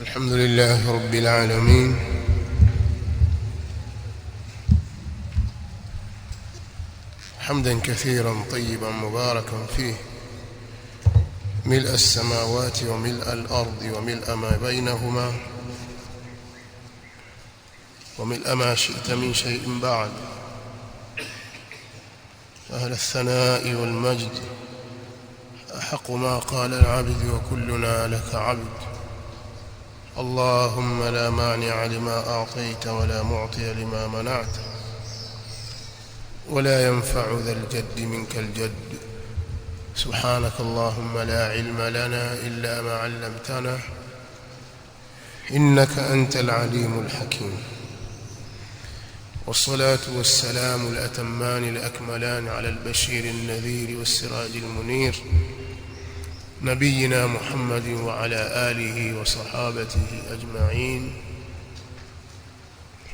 الحمد لله رب العالمين، حمدا كثيرا طيبا مباركا فيه، ملء السماوات وملء الأرض وملء ما بينهما وملء ما شئت من شيء بعد. أهل الثناء والمجد أحق ما قال العبد وكلنا لك عبد. اللهم لا مانع لما أعطيت ولا معطي لما منعت ولا ينفع ذا الجد منك الجد. سبحانك اللهم لا علم لنا إلا ما علمتنا إنك أنت العليم الحكيم. والصلاة والسلام الأتمان الأكملان على البشير النذير والسراج المنير نبينا محمد وعلى آله وصحابته أجمعين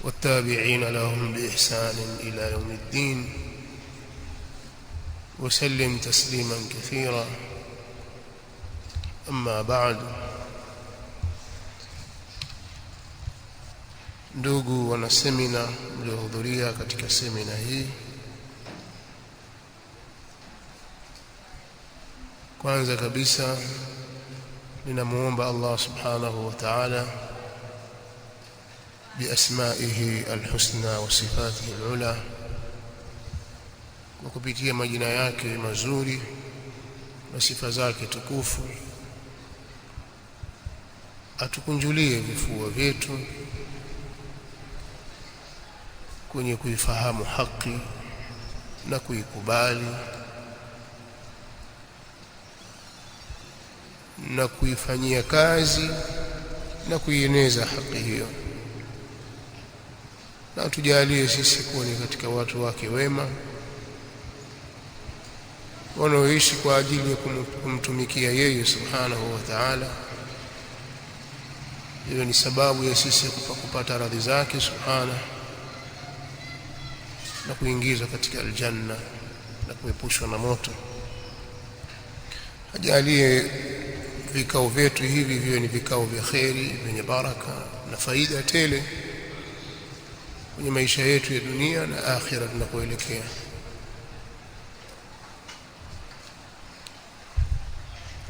والتابعين لهم بإحسان إلى يوم الدين، وسلم تسليما كثيرا. أما بعد، ndugu wana semina mliohudhuria katika semina hii, kwanza kabisa ninamuomba Allah subhanahu wa ta'ala biasmaihi alhusna wa sifatihi alula, kwa kupitia majina yake mazuri na sifa zake tukufu, atukunjulie vifua vyetu kwenye kuifahamu haki na kuikubali na kuifanyia kazi na kuieneza haki hiyo, na tujalie sisi kuwa ni katika watu wake wema wanaoishi kwa ajili ya kumtumikia yeye subhanahu wa ta'ala. Hiyo ni sababu ya sisi kupata radhi zake subhanahu na kuingizwa katika aljanna na kuepushwa na moto. Ajalie vikao vyetu hivi viwe ni vikao vya kheri, vyenye baraka na faida tele kwenye maisha yetu ya dunia na akhira tunakoelekea.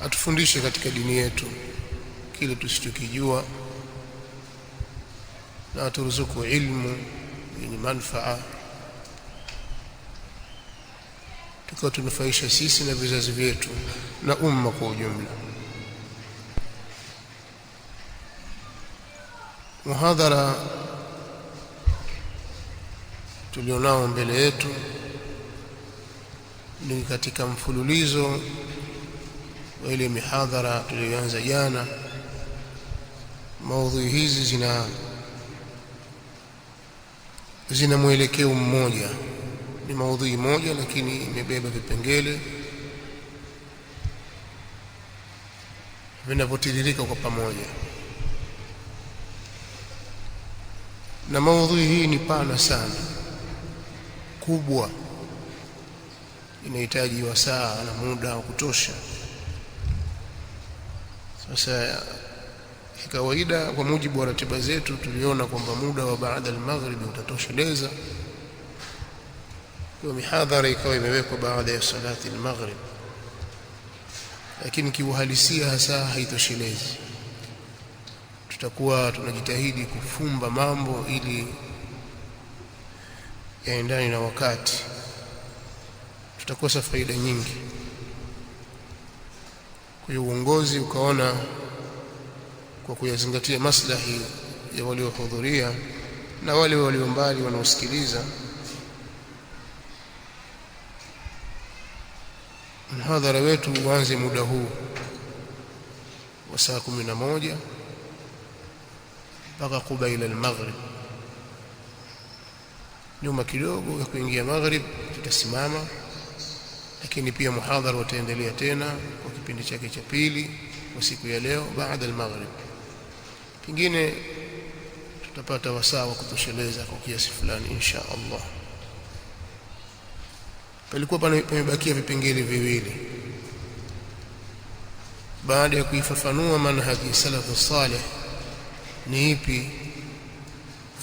Atufundishe katika dini yetu kile tusichokijua, na aturuzuku ilmu yenye manufaa tukao tunufaisha sisi na vizazi vyetu na umma kwa ujumla. Muhadhara tulionao mbele yetu ni katika mfululizo wa ile mihadhara tuliyoanza jana. Maudhui hizi zina mwelekeo mmoja, ni maudhui moja lakini imebeba vipengele vinavyotiririka kwa pamoja, na maudhui hii ni pana sana, kubwa, inahitaji wasaa na muda wa kutosha. Sasa kawaida, kwa mujibu wa ratiba zetu, tuliona kwamba muda wa baada al-maghrib utatosheleza, kwa mihadhara ikawa imewekwa baada ya salati al-maghrib, lakini kiuhalisia hasa haitoshelezi. Tutakuwa tunajitahidi kufumba mambo ili yaendane na wakati, tutakosa faida nyingi. Kwa hiyo uongozi ukaona kwa kuyazingatia maslahi ya waliohudhuria na wale walio mbali wanaosikiliza, mhadhara wetu uanze muda huu wa saa 11 mpaka kubaila al-maghrib. Nyuma kidogo ya kuingia maghrib tutasimama, lakini pia muhadhara utaendelea tena kwa kipindi chake cha pili kwa siku ya leo baada al-maghrib. Pengine tutapata wasaa wa kutosheleza kwa kiasi fulani insha Allah. Palikuwa pamebakia vipengele viwili. baada ya kuifafanua manhaji salafu salih ni ipi,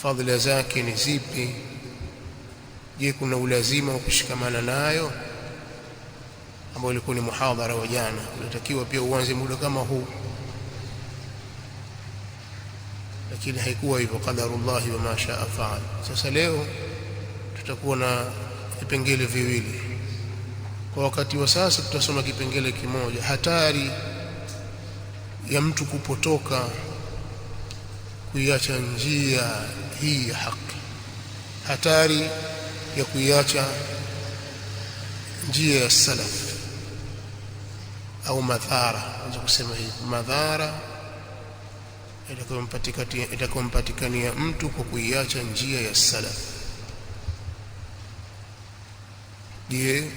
fadhila zake ni zipi, je kuna ulazima wa kushikamana nayo, ambao ulikuwa ni muhadhara wa jana. Unatakiwa pia uanze muda kama huu, lakini haikuwa hivyo, qadarullah wa ma shaa faal. Sasa leo tutakuwa na vipengele viwili. Kwa wakati wa sasa tutasoma kipengele kimoja, hatari ya mtu kupotoka kuiacha njia hii ya haki, hatari ya kuiacha njia ya salaf, au madhara, naweza kusema hivi, madhara itakayompatikania mtu kwa kuiacha njia ya salaf. Je,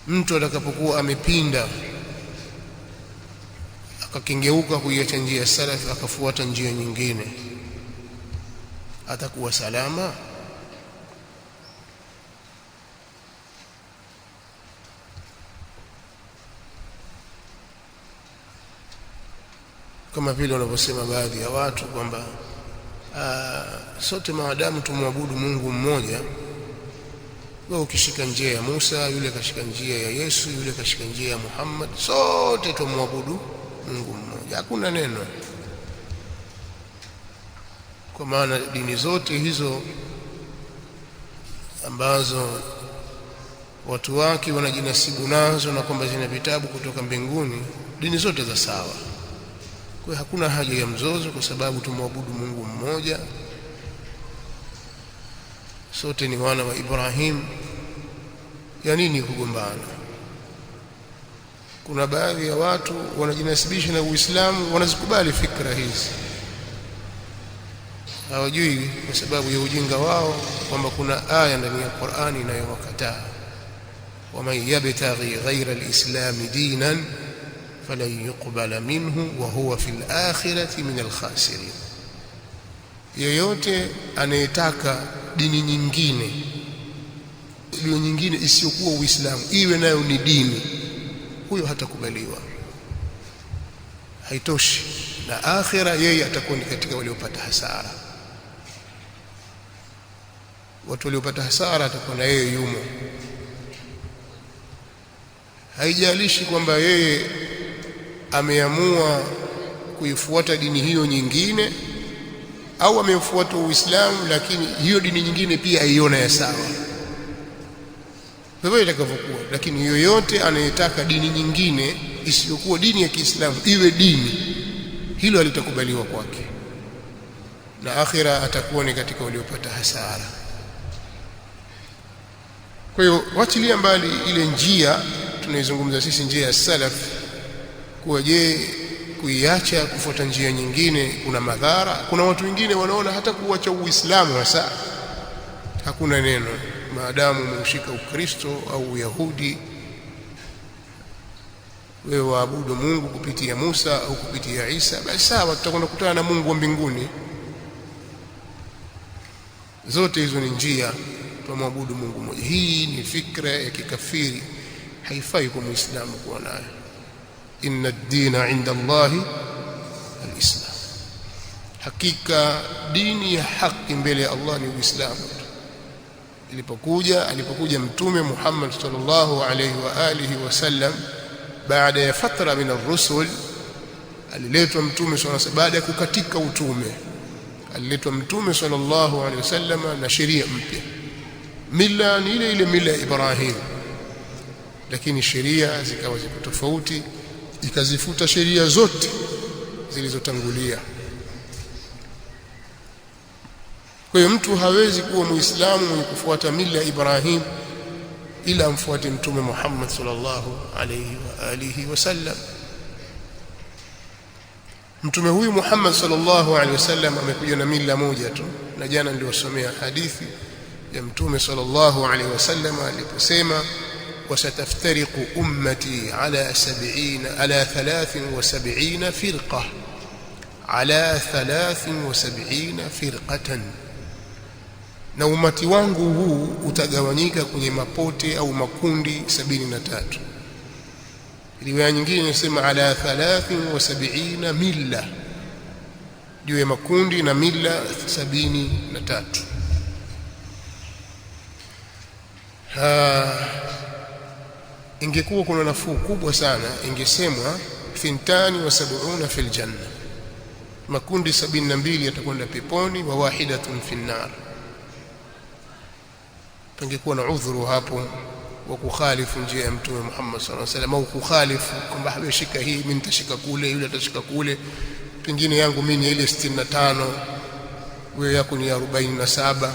mtu atakapokuwa amepinda akakengeuka kuiacha njia ya salaf akafuata njia nyingine, atakuwa salama? Kama vile wanavyosema baadhi ya watu kwamba sote maadamu tumwabudu Mungu mmoja, wewe ukishika njia ya Musa, yule kashika njia ya Yesu, yule kashika njia ya Muhammad, sote tumwabudu Mungu mmoja, hakuna neno. Kwa maana dini zote hizo ambazo watu wake wanajinasibu nazo na kwamba zina vitabu kutoka mbinguni, dini zote za sawa. Kwa hakuna haja ya mzozo, kwa sababu tumwabudu Mungu mmoja, sote ni wana wa Ibrahim. Ya nini kugombana? Kuna baadhi ya watu wanajinasibisha na Uislamu, wanazikubali fikra hizi, hawajui kwa sababu ya ujinga wao kwamba kuna aya ndani ya Qur'ani inayowakataa, waman yabtaghi ghayra al-islam dinan falan yuqbala minhu wa huwa fil akhirati min al-khasirin. Yeyote anayetaka dini nyingine isiyokuwa Uislamu iwe nayo ni dini, huyo hatakubaliwa. Haitoshi, na akhira yeye atakuwa ni katika waliopata hasara. Watu waliopata hasara atakuwa na yeye yumo. Haijalishi kwamba yeye ameamua kuifuata dini hiyo nyingine au amefuata Uislamu, lakini hiyo dini nyingine pia aiona ya sawa, hivyo itakavyokuwa. Lakini yoyote anayetaka dini nyingine isiyokuwa dini ya Kiislamu iwe dini, hilo halitakubaliwa kwake, na akhira atakuwa ni katika waliopata hasara. Kwa hiyo wachilia mbali ile njia tunaizungumza sisi, njia ya salaf, kuwa je kuiacha kufuata njia nyingine kuna madhara. Kuna watu wengine wanaona hata kuacha Uislamu hasa hakuna neno, maadamu umeushika Ukristo au Uyahudi, wewe waabudu Mungu kupitia Musa au kupitia Isa, basi sawa, tutakwenda kukutana na Mungu wa mbinguni. Zote hizo ni njia tumwabudu Mungu mmoja. Hii ni fikra ya kikafiri, haifai kwa Muislamu kuwa nayo. Inna ad-dina 'inda Allahi al-Islam, hakika dini ya haki mbele ya Allah ni Uislamu. Alipokuja Mtume Muhammad sallallahu alayhi wa alihi wasallam, baada ya fatra min ar-rusul, aliletwa Mtume sallallahu alayhi, baada ya kukatika utume aliletwa Mtume sallallahu alayhi wasallam na sheria mpya. Mila ni ile ile mila ya Ibrahim, lakini sheria zikawa ziko tofauti, ikazifuta sheria zote zilizotangulia. Kwa hiyo mtu hawezi kuwa Muislamu mwenye kufuata mila ya Ibrahim ila amfuate Mtume Muhammad sallallahu alayhi wa alihi wasallam. Mtume huyu Muhammad sallallahu alayhi wasallam amekuja na mila moja tu, na jana niliwasomea hadithi ya Mtume sallallahu alayhi wasallam aliposema, wasataftariqu ummati ala 73 firqa, ala 73 firqatan, na umati wangu huu utagawanyika kwenye mapote au makundi 73. riwaya nyingine inasema ala 73 milla, juu ya makundi na mila 73. Ingekuwa kuna nafuu kubwa sana ingesemwa 72 fil janna, makundi 72 yatakwenda peponi wa wahidatun fin nar. Pangekuwa na udhuru hapo wa kukhalifu njia ya Mtume Muhammad sallallahu alaihi wasallam, au kukhalifu kwamba habeshika hii mimi nitashika kule, yule atashika kule, pengine yangu mimi ni ile 65 wewe yako ni 47,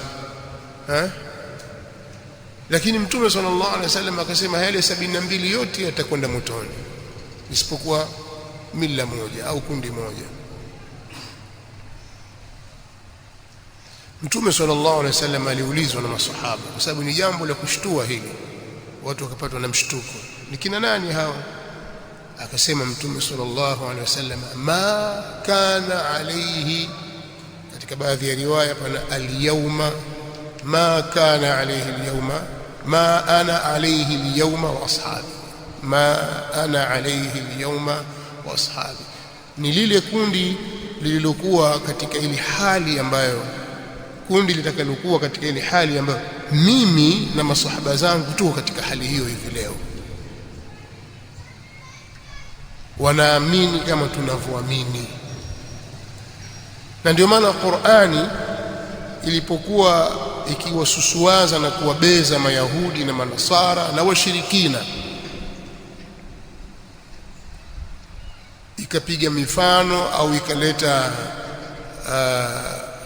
lakini Mtume sallallahu alaihi wasallam akasema yale 72 yote yatakwenda motoni isipokuwa mila moja au kundi moja. Mtume sallallahu alaihi wasallam aliulizwa na maswahaba, kwa sababu ni jambo la kushtua hili, watu wakapatwa na mshtuko, ni kina nani hawa? Akasema Mtume sallallahu alaihi wasallam, ma kana alayhi, katika baadhi ya riwaya pana al-yawma, ma kana alayhi al-yawma, ma ana alayhi al-yawma wa ashabi, ma ana alayhi al-yawma wa ashabi. Ni lile kundi lililokuwa katika ile hali ambayo, kundi litakalokuwa katika ile hali ambayo mimi na maswahaba zangu tuko katika hali hiyo hivi leo, wanaamini kama tunavyoamini. Na ndio maana Qur'ani ilipokuwa ikiwasusuaza na kuwabeza Mayahudi na Manasara na washirikina, ikapiga mifano au ikaleta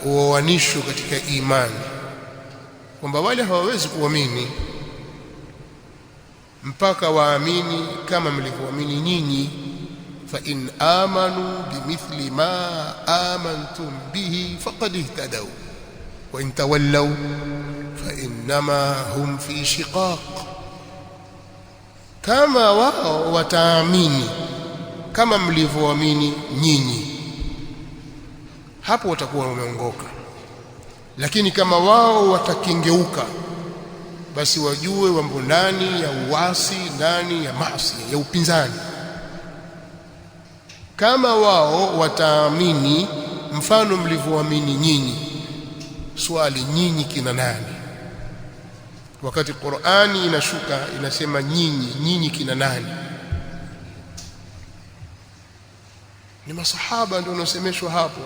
uoanisho katika imani, kwamba wale hawawezi kuamini mpaka waamini kama mlivyoamini nyinyi. Fa in amanu bimithli ma amantum bihi faqad ihtadaw wa in tawallaw fa innama hum fi shiqaq, kama wao wataamini kama mlivyoamini nyinyi, hapo watakuwa wameongoka. Lakini kama wao watakengeuka, basi wajue wambo ndani ya uasi, ndani ya maasi, ya upinzani. Kama wao wataamini mfano mlivyoamini nyinyi, swali, nyinyi kina nani? Wakati Qur'ani inashuka inasema nyinyi kina nani? Ni masahaba ndio wanasemeshwa hapo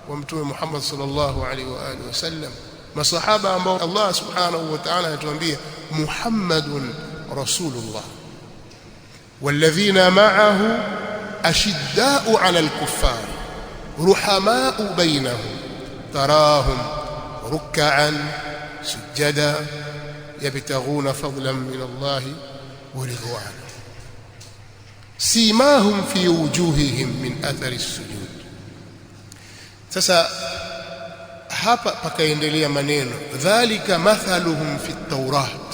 wa Mtume Muhammad sallallahu alaihi wa alihi wasallam, masahaba ambao Allah subhanahu wa ta'ala anatuambia Muhammadun rasulullah walladhina ma'ahu ashidda'u 'ala al-kuffar ruhama'u bainahum tarahum ruk'an sujada yabtaghuna fadlan min Allah wa ridwana simahum fi wujuhihim min athari as-sujud. Sasa hapa pakaendelea maneno, dhalika mathaluhum fi at-taurat.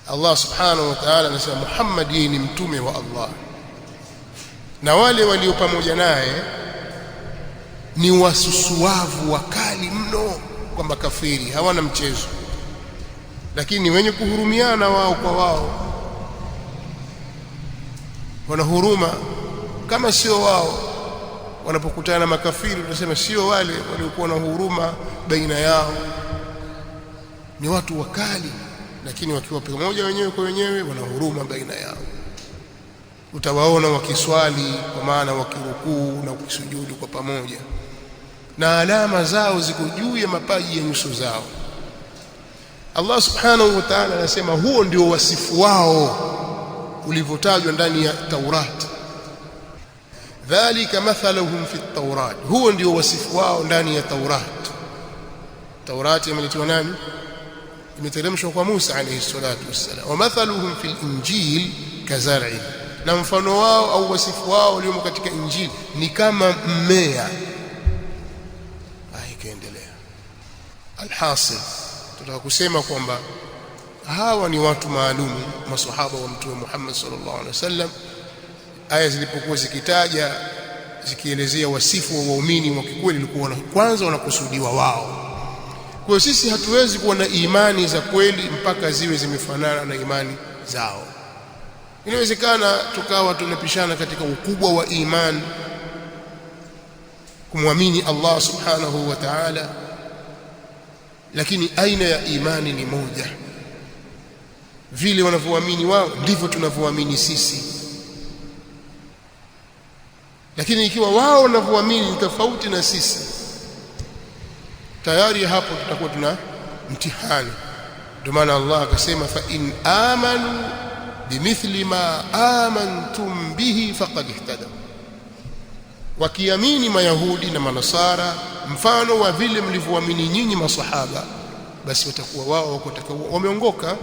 Allah subhanahu wa ta'ala anasema Muhammad ni mtume wa Allah, na wale walio pamoja naye ni wasusuavu wakali mno, kwamba kafiri hawana mchezo, lakini wenye kuhurumiana wao kwa wao, wana huruma. Kama sio wao wanapokutana na makafiri, tunasema sio wale waliokuwa na huruma baina yao, ni watu wakali, lakini wakiwa pamoja wenyewe kwa wenyewe wana huruma baina yao. Utawaona wakiswali, kwa maana wakirukuu na kusujudu kwa pamoja, na alama zao ziko juu ya mapaji ya nyuso zao. Allah subhanahu wa ta'ala anasema huo ndio wasifu wao ulivyotajwa ndani ya Taurati. Dhalika mathaluhum fi at-Taurat, huo ndio wasifu wao ndani ya Taurati. Taurati imeletwa nani? Imeteremshwa kwa Musa alayhi salatu wassalam. Wa mathaluhum fi al-Injil kazar'in, na mfano wao au wasifu wao uliomo katika Injili ni kama mmea. Ikaendelea. Alhasil, tunataka kusema kwamba hawa ni watu maalum, maswahaba wa Mtume Muhammad sallallahu alaihi wasallam. Aya zilipokuwa zikitaja zikielezea wasifu wa waumini wa kikweli, ilikuwa kwanza wanakusudiwa wao, Kwa sisi hatuwezi kuwa na imani za kweli mpaka ziwe zimefanana na imani zao. Inawezekana tukawa tunapishana katika ukubwa wa imani, kumwamini Allah subhanahu wa ta'ala, lakini aina ya imani ni moja. Vile wanavyoamini wao ndivyo tunavyoamini sisi. Lakini ikiwa wao wanavyoamini ni tofauti na sisi, tayari hapo tutakuwa tuna mtihani. Ndio maana Allah akasema, fa in amanu bimithli ma amantum bihi faqad ihtadaw, wakiamini Mayahudi na Manasara mfano wa vile mlivyoamini nyinyi masahaba, basi watakuwa wao wameongoka.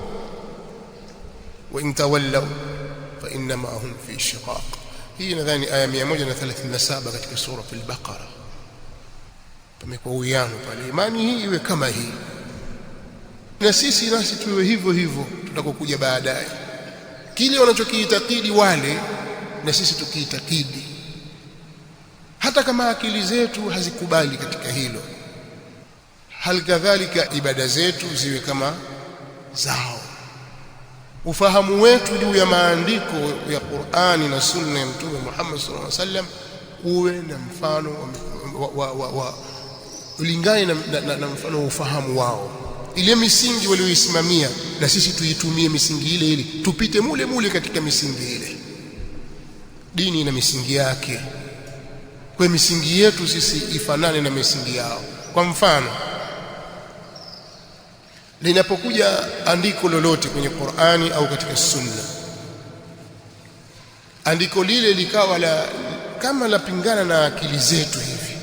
Wa in tawallaw fa inma hum fi shiqaq. Hii nadhani aya 137 katika sura al-Baqara. Pamekuwa uwiano pale. Imani hii iwe kama hii, na sisi nasi tuwe hivyo hivyo tutakokuja baadaye. Kile wanachokiitakidi wale na sisi tukiitakidi, hata kama akili zetu hazikubali katika hilo. Halikadhalika ibada zetu ziwe kama zao. Ufahamu wetu juu ya maandiko ya Qur'ani na Sunna ya Mtume Muhammad sallallahu alaihi wasallam uwe na mfano ulingane na mfano wa ufahamu wao. Ile misingi walioisimamia na sisi tuitumie misingi ile ile, tupite mule mule katika misingi ile. Dini ina misingi yake, kwa misingi yetu sisi ifanane na misingi yao. Kwa mfano, linapokuja andiko lolote kwenye Qur'ani au katika Sunna, andiko lile likawa kama lapingana na akili zetu hivi,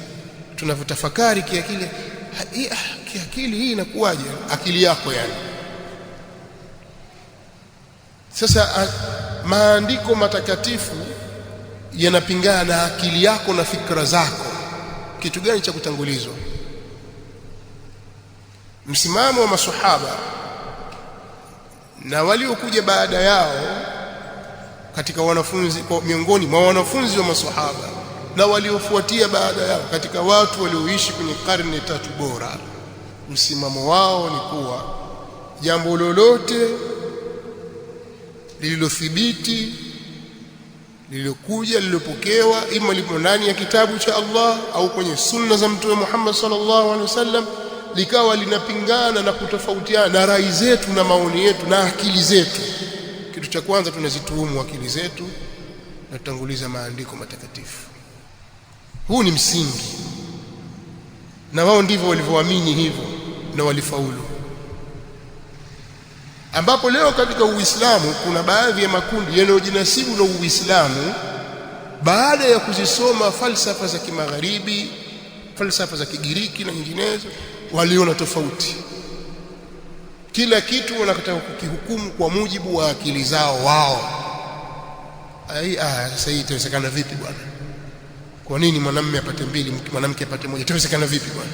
tunavyotafakari kiakili, kiakili hii inakuwaje? Akili yako yani. Sasa maandiko matakatifu yanapingana na akili yako na fikra zako, kitu gani cha kutangulizwa? Msimamo wa maswahaba na waliokuja baada yao katika wanafunzi, miongoni mwa wanafunzi wa maswahaba na waliofuatia baada yao katika watu walioishi kwenye karne tatu bora, msimamo wao ni kuwa jambo lolote lililothibiti, lililokuja, lililopokewa, ima lipo ndani ya kitabu cha Allah au kwenye sunna za Mtume Muhammad sallallahu alaihi wasallam, likawa linapingana na kutofautiana na rai zetu na maoni yetu na akili zetu, kitu cha kwanza tunazituhumu akili zetu na tutanguliza maandiko matakatifu. Huu ni msingi, na wao ndivyo walivyoamini hivyo na walifaulu. Ambapo leo katika Uislamu kuna baadhi ya makundi yanayojinasibu na Uislamu baada ya kuzisoma falsafa za kimagharibi, falsafa za Kigiriki na nyinginezo, waliona tofauti. Kila kitu wanataka kukihukumu kwa mujibu wa akili zao wao. Sasa hii itawezekana vipi bwana? Kwa nini mwanamume apate mbili, mwanamke apate moja? Itawezekana vipi bwana?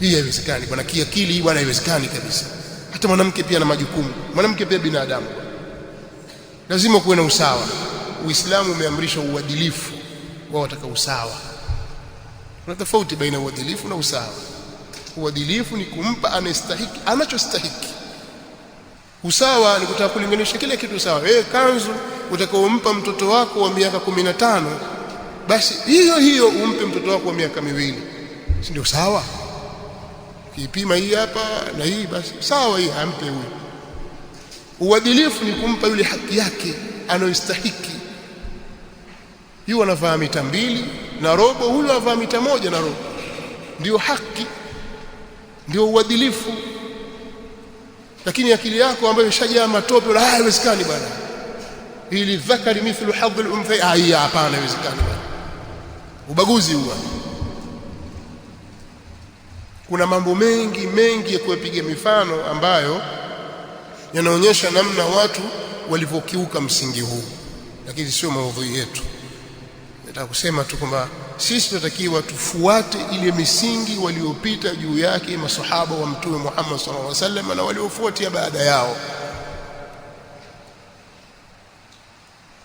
Hii haiwezekani bwana, kiakili hii bwana haiwezekani kabisa. Hata mwanamke pia ana majukumu, mwanamke pia binadamu, lazima kuwe na usawa. Uislamu umeamrisha uadilifu, wao wataka usawa. Kuna tofauti baina ya uadilifu na usawa. Uadilifu ni kumpa anastahiki anachostahiki. Usawa ni kutaka kulinganisha kila kitu sawa. Wewe kanzu utakaompa mtoto wako wa miaka 15, basi hiyo hiyo umpe mtoto wako wa miaka 2, si ndio sawa? Kipima hii hapa na hii, basi sawa, hii ampe huyo. Uadilifu ni kumpa yule haki yake anayostahiki. Yule anavaa mita 2 na robo, huyo anavaa mita 1 na robo. Ndio haki, ndio uadilifu. Lakini akili yako ambayo ishajaa matope, haiwezekani bwana, ili dhakari mithlu hadhi al-unthay, hii hapana, haiwezekani bwana. Ubaguzi huo. Kuna mambo mengi ya kupiga mifano ambayo yanaonyesha namna watu walivyokiuka msingi huu, lakini sio maudhui yetu. Nataka kusema tu kwamba sisi tunatakiwa tufuate ile misingi waliopita juu yake masahaba wa Mtume Muhammad sallallahu alaihi wasallam na waliofuatia baada yao.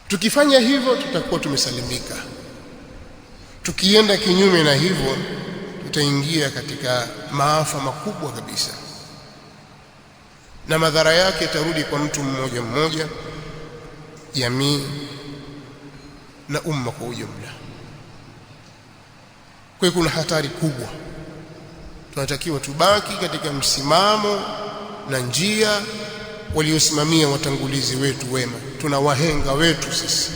Tukifanya hivyo tutakuwa tumesalimika. Tukienda kinyume na hivyo utaingia katika maafa makubwa kabisa, na madhara yake yatarudi kwa mtu mmoja mmoja, jamii na umma kwa ujumla. Kwa hiyo kuna hatari kubwa. Tunatakiwa tubaki katika msimamo na njia waliosimamia watangulizi wetu wema. Tuna wahenga wetu sisi,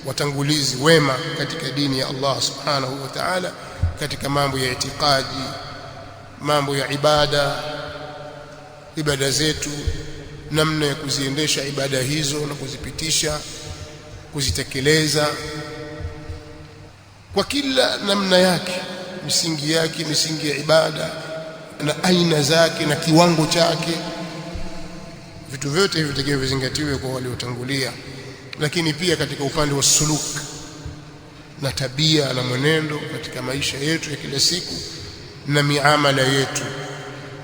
watangulizi wema katika dini ya Allah subhanahu wa ta'ala, katika mambo ya itikadi, mambo ya ibada zetu, namna ya kuziendesha ibada hizo na kuzipitisha, kuzitekeleza kwa kila namna yake, misingi yake, misingi ya ibada na aina zake na kiwango chake. Vitu vyote hivi vitakiwa vizingatiwe kwa waliotangulia. Lakini pia katika upande wa suluk na tabia na mwenendo katika maisha yetu ya kila siku na miamala yetu.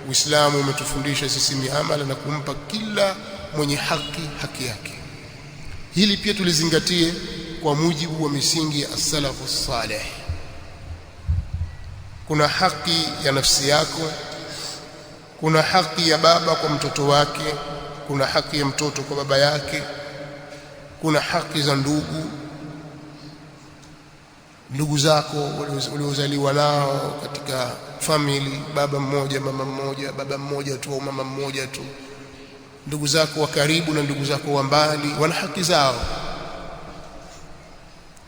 Uislamu umetufundisha sisi miamala na kumpa kila mwenye haki yake. Hili pia tulizingatie kwa mujibu wa misingi ya as-salafu salih. Kuna haki ya nafsi yako, kuna haki ya baba kwa mtoto wake, kuna haki ya mtoto kwa baba yake, kuna haki za ndugu zako waliozaliwa nao katika family, baba mmoja mama mmoja, baba mmoja tu au mama mmoja tu. Ndugu zako wa karibu na ndugu zako wa mbali wana haki zao.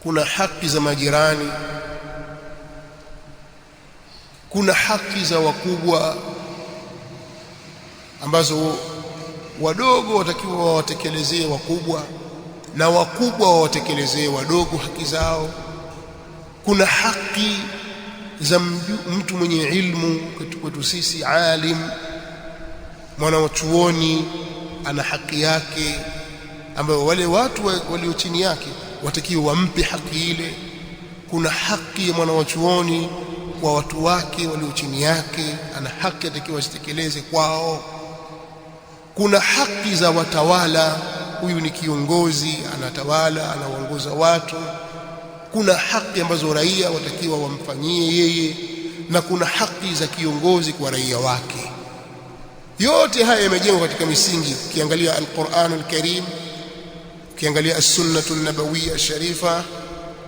Kuna haki za majirani, kuna haki za wakubwa ambazo wadogo watakiwa wawatekelezee wakubwa na wakubwa wawatekelezee wadogo haki zao. Kuna haki za mtu mwenye ilmu kwetu sisi, alim, mwana wa chuoni ana haki yake ambayo wale watu walio chini yake watakiwa wampe haki ile. Kuna haki ya mwana wa chuoni kwa watu wake walio chini yake, ana haki atakiwa asitekeleze kwao. Kuna haki za watawala, huyu ni kiongozi anatawala, anaongoza watu. Kuna haki ambazo raia watakiwa wamfanyie yeye, na kuna haki za kiongozi kwa raia wake. Yote haya yamejengwa katika misingi. Ukiangalia al-Qur'an al-Karim, ukiangalia as-Sunnah an-Nabawiyya sharifa,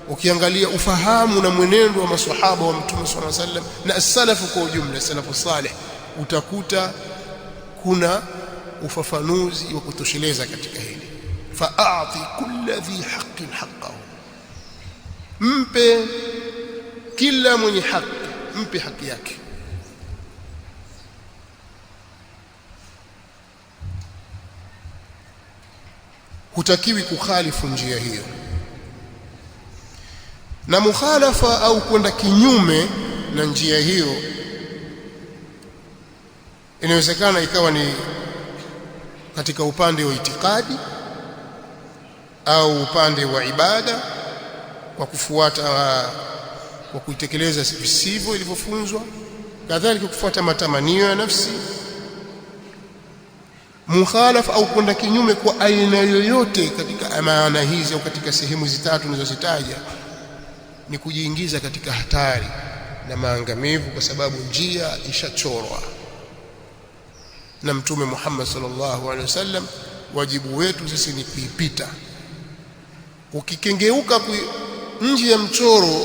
ukiangalia ufahamu na mwenendo wa maswahaba wa Mtume sallallahu alaihi wasallam na as-salafu kwa ujumla, salafu salih, utakuta kuna ufafanuzi wa kutosheleza katika hili. Fa'ati kulli dhi haqqin haqqahu, mpe kila mwenye haki, mpe haki yake. Hutakiwi kukhalifu njia hiyo, na mukhalafa au kwenda kinyume na njia hiyo inawezekana ikawa ni katika upande wa itikadi au upande wa ibada, kwa kufuata, kwa kuitekeleza visivyo ilivyofunzwa, kadhalika kufuata matamanio ya nafsi. Mukhalafa au kwenda kinyume kwa aina yoyote katika maana hizi au katika sehemu hizi tatu nilizozitaja ni kujiingiza katika hatari na maangamivu, kwa sababu njia ishachorwa na Mtume Muhammad sallallahu alaihi wasallam. Wajibu wetu sisi ni kuipita. Ukikengeuka nje ya mchoro,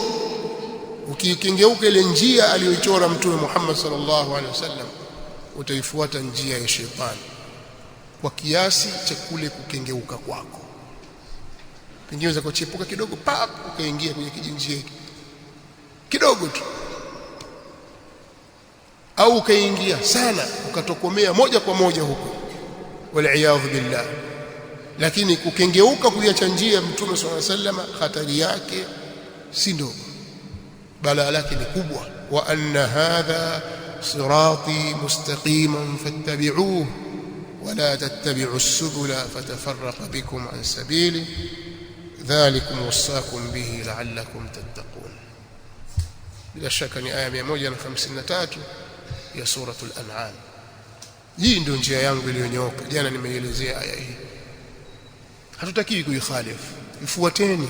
ukikengeuka ile njia aliyoichora Mtume Muhammad sallallahu alaihi wasallam, utaifuata njia ya shetani kwa kiasi cha kule kukengeuka kwako. Pengine unaweza kuchepuka kidogo, ukaingia kwenye kijinjia kidogo tu, au ukaingia sana ukatokomea moja kwa moja huko, wal-iyadhu billah. Lakini kukengeuka kuiacha njia ya Mtume sallallahu alaihi wasallam, hatari yake si ndogo, balaa lake ni kubwa. Wa anna hadha sirati mustaqiman fattabi'uhu wa la tattabi'u as-subula fatafarraqa bikum an sabili dhalikum wasaakum bihi la'allakum tattaqun. Bila shaka ni aya 153 ya suratul An'am. Hii ndio njia yangu iliyonyooka. Jana nimeielezea aya hii. Hatutakiwi kuikhalifu, ifuateni.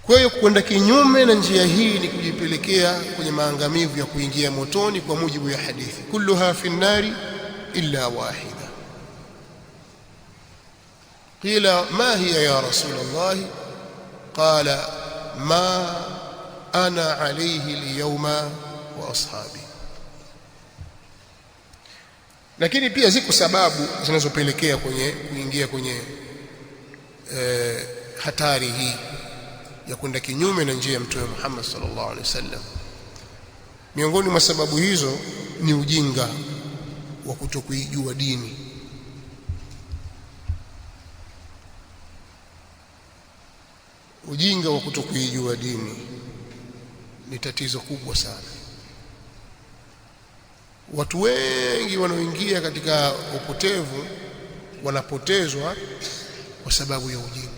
Kwa hiyo kwenda kinyume na njia hii ni kujipelekea kwenye maangamivu ya kuingia motoni kwa mujibu ya hadithi, kulluha fi nnari illa wahida. Qila ma hiya ya Rasulullah? Qala ma ana alayhi alyawma wa ashabi. Lakini pia ziko sababu zinazopelekea kuingia kwenye hatari hii ya kwenda kinyume na njia ya Mtume Muhammad sallallahu alaihi wasallam. Miongoni mwa sababu hizo ni ujinga wa kutokuijua dini. Ujinga wa kutokuijua dini ni tatizo kubwa sana. Watu wengi wanaoingia katika upotevu wanapotezwa kwa sababu ya ujinga.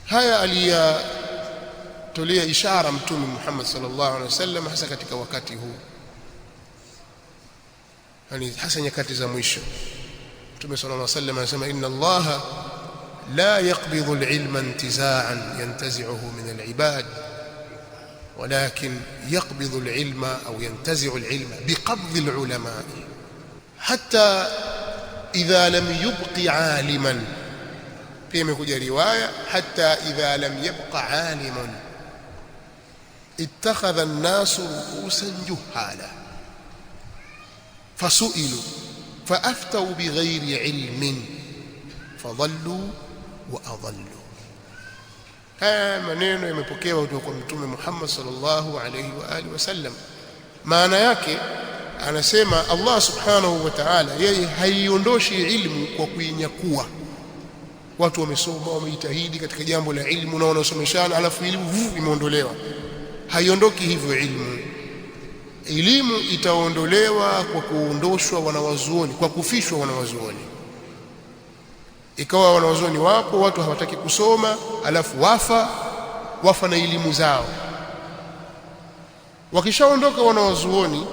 Haya aliyatolea ishara Mtume Muhammad sallallahu alaihi wasallam, hasa katika wakati huu, yani hasa nyakati za mwisho. Mtume sallallahu alaihi wasallam anasema, inna Allaha la yaqbidhu al-ilma intiza'an yantazi'uhu min al-ibad ولكن يقبض العلم أو ينتزع العلم بقبض العلماء حتى إذا لم يبق عالما. فيما يقول رواية حتى إذا لم يبق عالم اتخذ الناس رؤوسا جهالا فسئلوا فأفتوا بغير علم فضلوا وأضلوا. Haya maneno yamepokewa kutoka kwa Mtume Muhammad sallallahu alayhi wa alihi wasallam. Maana yake anasema Allah subhanahu wa ta'ala yeye haiondoshi ilmu kwa kuinyakua. Watu wamesoma, wamejitahidi katika jambo la ilmu na wanasomeshana, alafu ilmu imeondolewa. Haiondoki hivyo ilmu. Elimu itaondolewa kwa kuondoshwa wanawazuoni, kwa kufishwa wanawazuoni. Ikawa wanawazuoni wapo, watu hawataki kusoma, alafu wafa na elimu zao. Wakishaondoka wanawazuoni,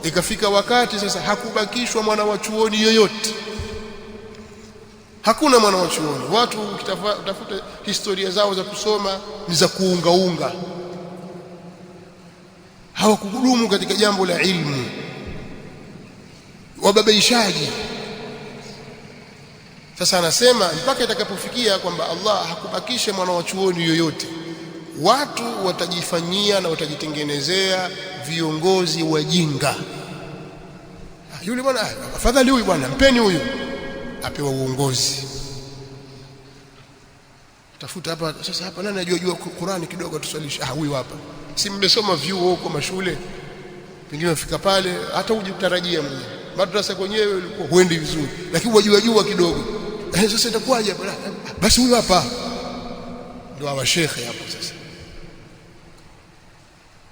ikafika wakati sasa hakubakishwa mwana wa chuoni yoyote. Hakuna mwana wa chuoni. Watu utafuta historia zao za kusoma ni za kuungaunga, hawakudumu katika jambo la ilmu, wababaishaji. Sasa anasema mpaka itakapofikia kwamba Allah hakubakisha mwana wa chuoni yoyote, watu watajifanyia na watajitengenezea viongozi wajinga. Yule bwana afadhali huyu bwana, mpeni huyu apewa uongozi. Tafuta hapa sasa, hapa nani anajua Qur'ani kidogo tusalisha? Huyu hapa. Si mmesoma vyuo huko mashule, pengine mfika pale hata hujitarajia mwenyewe, madrasa kwenyewe ulikuwa huendi vizuri, lakini wajua kidogo. Sasa itakuwaje? Basi huyu hapa ndio wa shekhe hapo. Sasa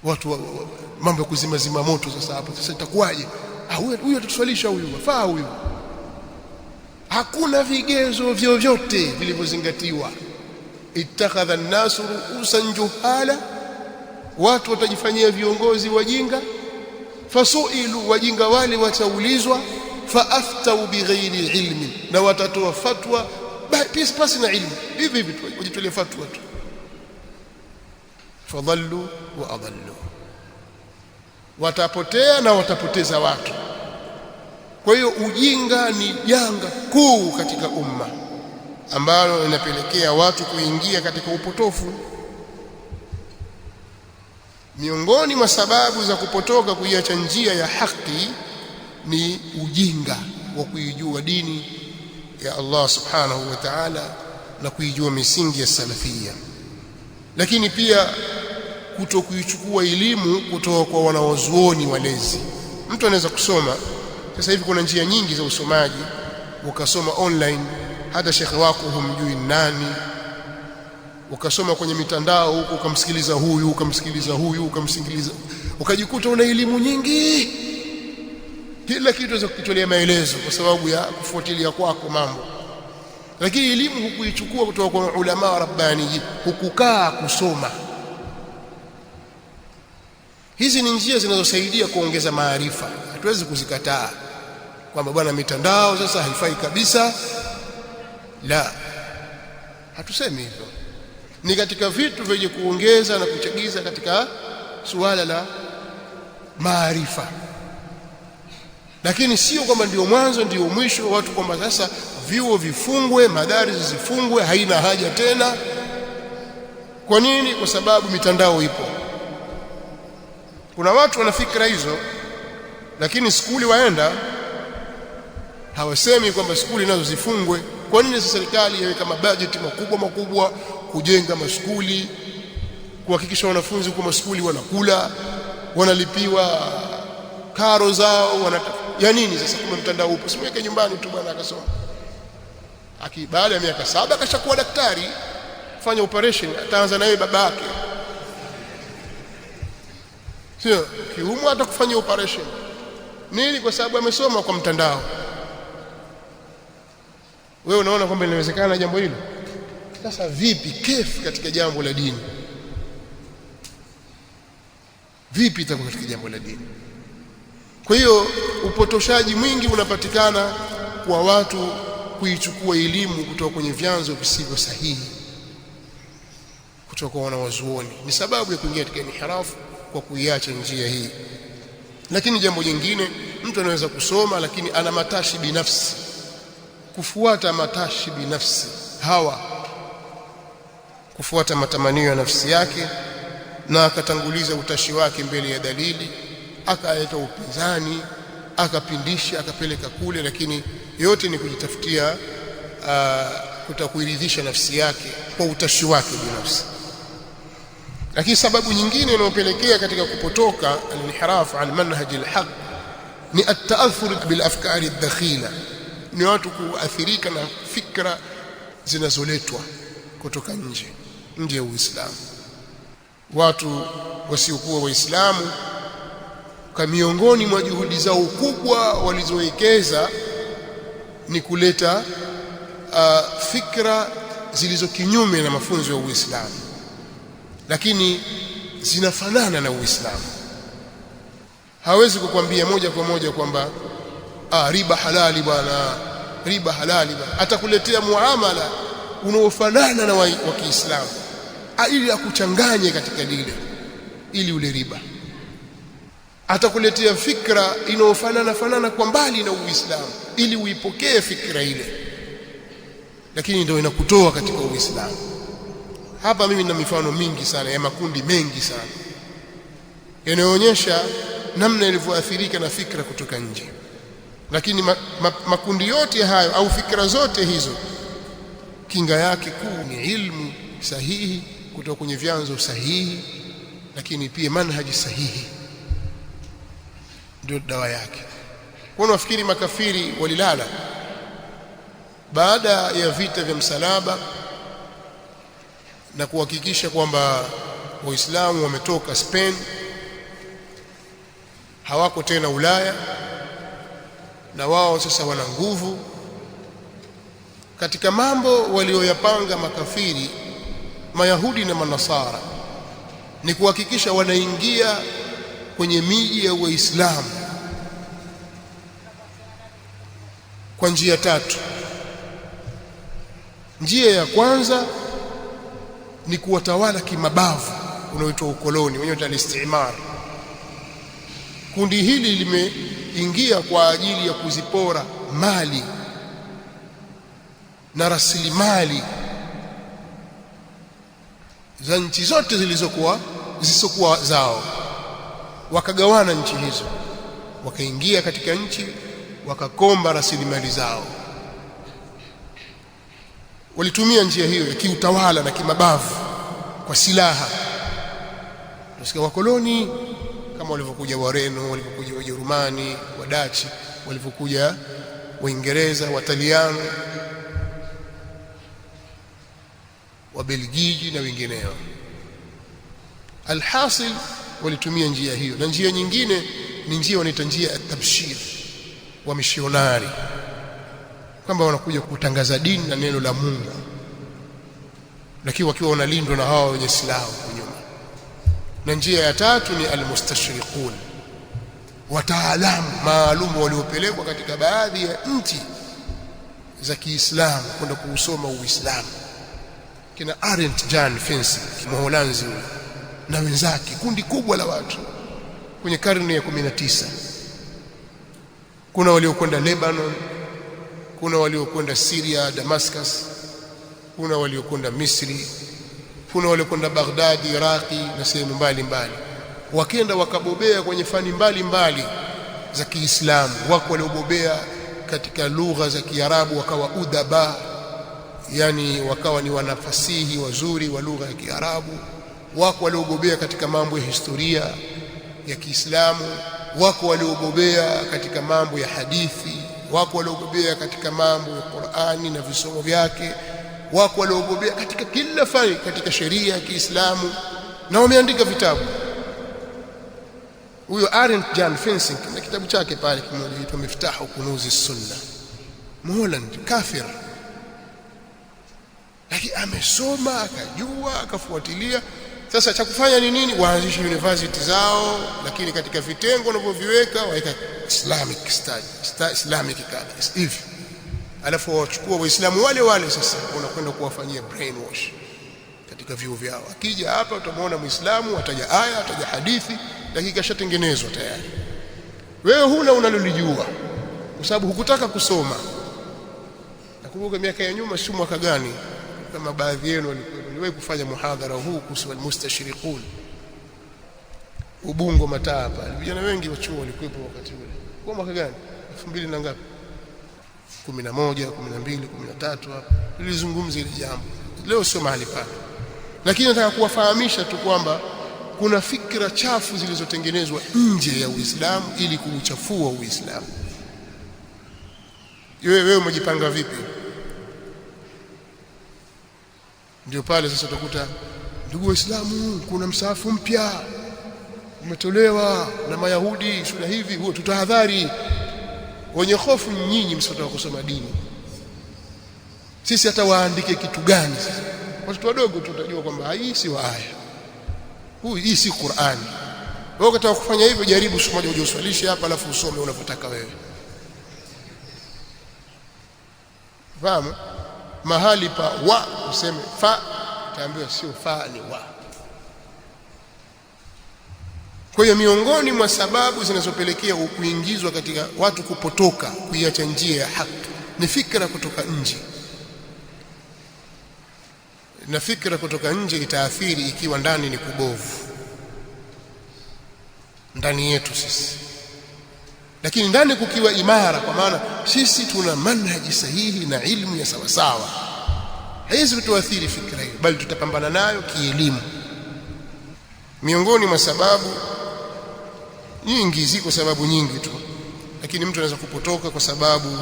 watu mambo ya kuzima moto sasa hapo. Sasa itakuwaje? Huyu atuswalisha, huyu wafaa huyu. Hakuna vigezo vyovyote vilivyozingatiwa. Ittakhadha an-nasu ru'usan juhala, watu watajifanyia viongozi wajinga. Fasuilu, wajinga wale wataulizwa. Faaftau bighairi ilmi, na watatoa fatwa pasi na ilmu, hivi wajitolee fatwa tu. Fadhallu wa adallu, watapotea na watapoteza watu. Kwa hiyo ujinga ni janga kuu katika umma ambalo linapelekea watu kuingia katika upotofu. Miongoni mwa sababu za kupotoka kuiacha njia ya haki ni ujinga wa kuijua dini ya Allah subhanahu wa ta'ala na kuijua misingi ya salafia. Lakini pia kutokuichukua elimu kutoka kwa wanawazuoni walezi. Mtu anaweza kusoma, sasa hivi kuna njia nyingi za usomaji, ukasoma online, hata shekhe wako humjui nani, ukasoma kwenye mitandao huko, ukamsikiliza huyu, ukajikuta una elimu nyingi. Kila kitu unaweza kukitolea maelezo kwa sababu ya kufuatilia kwako mambo. Lakini elimu hukuichukua kutoka kwa ulama wa rabbani, hukukaa kusoma. Hizi ni njia zinazosaidia kuongeza maarifa, hatuwezi kuzikataa kwamba bwana mitandao sasa haifai kabisa. La, hatusemi hivyo. ni katika vitu vyenye kuongeza na kuchagiza katika suala la maarifa, lakini sio kwamba ndio mwanzo ndio mwisho watu kwamba sasa vyuo vifungwe, madaris zifungwe, haina haja tena. Kwa nini? Kwa sababu mitandao ipo. Kuna watu wana fikra hizo, lakini skuli waenda hawasemi kwamba skuli nazo zifungwe. Kwa nini sasa serikali yaweka mabajeti makubwa kujenga maskuli, kuhakikisha wanafunzi kwa maskuli wanakula, wanalipiwa karo zao, ya nini sasa? Kama mtandao upo, simweke nyumbani tu bwana akasoma. Baada ya miaka 7 akashakuwa daktari, fanya operation, ataanza naye baba yake, sio kiumu hata kufanya operation. Nini? Kwa sababu amesoma kwa mtandao. Wewe unaona kwamba inawezekana jambo hilo? Sasa vipi kefu katika jambo la dini? Vipi itakuwa katika jambo la dini? Kwa hiyo upotoshaji mwingi unapatikana kwa watu kuichukua elimu kutoka kwenye vyanzo visivyo sahihi, kutoka kwa wanawazuoni. Ni sababu ya kuingia katika inhirafu kwa kuiacha njia hii. Lakini jambo jingine, mtu anaweza kusoma lakini ana matashi binafsi, kufuata matashi binafsi, hawa kufuata matamanio ya nafsi yake, na akatanguliza utashi wake mbele ya dalili, akaleta upinzani, akapindisha, akapeleka kule, lakini yote ni kujitafutia kutakuiridhisha nafsi yake kwa utashi wake binafsi. Lakini sababu nyingine inayopelekea katika kupotoka al-inhiraf an manhaj al-haq ni at-ta'athur bil afkari ad-dakhila, ni watu kuathirika na fikra zinazoletwa kutoka nje ya Uislamu. Watu wasiokuwa Waislamu kwa miongoni mwa juhudi zao kubwa walizowekeza ni kuleta fikra zilizo kinyume na mafunzo ya Uislamu, lakini zinafanana na Uislamu. Hawezi kukwambia moja kwa moja kwamba riba halali bwana, riba halali bwana. Atakuletea muamala unaofanana na wa Kiislamu ili akuchanganye katika lile, ili ule riba. Atakuletea fikra inayofanana kwa mbali na Uislamu ili uipokee fikra ile, lakini ndio inakutoa katika Uislamu. Hapa mimi nina mifano mingi sana ya makundi mengi sana yanayoonyesha namna ilivyoathirika na fikra kutoka nje. Lakini makundi yote hayo au fikra zote hizo, kinga yake kuu ni ilmu sahihi kutoka kwenye vyanzo sahihi, lakini pia manhaji sahihi ndio dawa yake. Kwa nafikiri makafiri walilala baada ya vita vya msalaba na kuhakikisha kwamba Waislamu wametoka Spain, hawako tena Ulaya, na wao sasa wana nguvu. Katika mambo walioyapanga makafiri, Mayahudi na Manasara, ni kuhakikisha wanaingia kwenye miji ya Waislamu kwa njia 3. Njia ya kwanza ni kuwatawala kimabavu, unaoitwa ukoloni, wenyewe al-istimar. Kundi hili limeingia kwa ajili ya kuzipora mali na rasilimali za nchi zote zilizokuwa zao. Wakagawana nchi hizo, wakaingia katika nchi, wakakomba rasilimali zao. Walitumia njia hiyo ya kiutawala na kimabavu kwa silaha. Tunasikia wakoloni kama walivyokuja Wareno, walivyokuja Wajerumani, Wadachi, walivyokuja Waingereza, Wataliano, Wabelgiji na wengineo. Alhasil walitumia njia hiyo, na njia nyingine ni njia wanaita njia ya tabshir wa mishonari, kwamba wanakuja kutangaza dini na neno la Mungu, lakini wakiwa wanalindwa na hawa wenye silaha nyuma. Na njia ya 3 ni almustashriqun, wataalamu maalum waliopelekwa katika baadhi ya nchi za Kiislamu kwenda kuusoma Uislamu, kina Arent Jan Fensing Mholanzi na wenzake, kundi kubwa la watu kwenye karne ya 19. Kuna waliokwenda Lebanon, kuna waliokwenda Syria Damascus, kuna waliokwenda Misri, kuna waliokwenda Baghdad Iraqi na sehemu mbalimbali, wakenda wakabobea kwenye fani mbalimbali za Kiislamu. Wako waliobobea katika lugha za Kiarabu wakawa udaba, yani wakawa ni wanafasihi wazuri wa lugha ya Kiarabu. Wako waliobobea katika mambo ya historia ya Kiislamu, wako waliobobea katika mambo ya hadithi, wako waliobobea katika mambo ya Qur'ani na visomo vyake, wako waliobobea katika kila fani katika sheria ya Kiislamu, na wameandika vitabu. Huyo Arent Jan Fensing na kitabu chake pale kimoja kinaitwa Miftahu Kunuzi Sunna, Mholand, kafir, lakini amesoma akajua akafuatilia. Sasa cha kufanya ni nini? Waanzishe university zao, lakini katika vitengo wanavyoviweka waweka Islamic study, Islamic kadha hivi, alafu wachukua waislamu wale wale sasa wanakwenda kuwafanyia brainwash katika vyuo vyao. Akija hapa utamwona muislamu ataja aya, ataja hadithi, lakini kashatengenezwa tayari. Wewe huna unalolijua kwa sababu hukutaka kusoma. Nakumbuka miaka ya nyuma, si mwaka gani, kama baadhi yenu waliwahi kufanya muhadhara huu kuhusu almustashriqun Ubungo Mataa pale. Vijana wengi wa chuo walikuwepo wakati ule. Kwa mwaka gani? 2000 na ngapi? 11, 12, 13 hapo. Nilizungumza ile jambo. Leo sio mahali pale. Lakini nataka kuwafahamisha tu kwamba kuna fikra chafu zilizotengenezwa nje ya Uislamu ili kuuchafua Uislamu. Wewe umejipanga vipi? Ndio pale sasa utakuta, ndugu Waislamu, kuna msahafu mpya umetolewa na Mayahudi sura hivi, huo tutahadhari. Wenye hofu nyinyi msitaka kusoma dini. Sisi hata waandike kitu gani sasa? Watoto wadogo tutajua kwamba hii si aya. Hii si Qur'ani. Wewe ukitaka kufanya hivyo, jaribu siku moja uje uswalishe hapa alafu usome unavyotaka wewe. Fahamu? Mahali pa wa useme fa, utaambiwa sio fa, ni wa. Kwa hiyo miongoni mwa sababu zinazopelekea kuingizwa katika watu kupotoka, kuiacha njia ya haki, ni fikra kutoka nje. Na fikra kutoka nje itaathiri ikiwa ndani ni kubovu, ndani yetu sisi. Lakini ndani kukiwa imara, kwa maana sisi tuna manhaji sahihi na ilmu ya sawa sawa, haiwezi kutuathiri fikra hiyo, bali tutapambana nayo kielimu. Miongoni mwa sababu nyingi, ziko sababu nyingi tu, lakini mtu anaweza kupotoka kwa sababu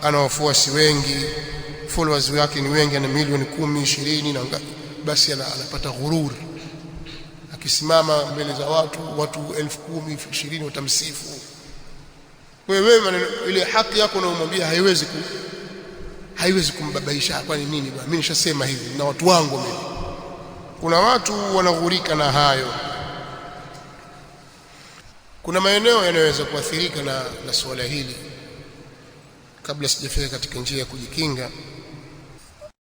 ana wafuasi wengi, followers wake ni wengi, ana milioni 10, 20 na basi anapata ghurur. Akisimama mbele za watu 10,000, 20,000 watamsifu. Wewe ile haki yako unamwambia haiwezi kumbabaisha. Kwani nini bwana, mimi nishasema hivi na watu wangu mimi. Kuna watu wanaghurika na hayo. Kuna maeneo yanayoweza kuathirika na suala hili. Kabla sijafika katika njia ya kujikinga,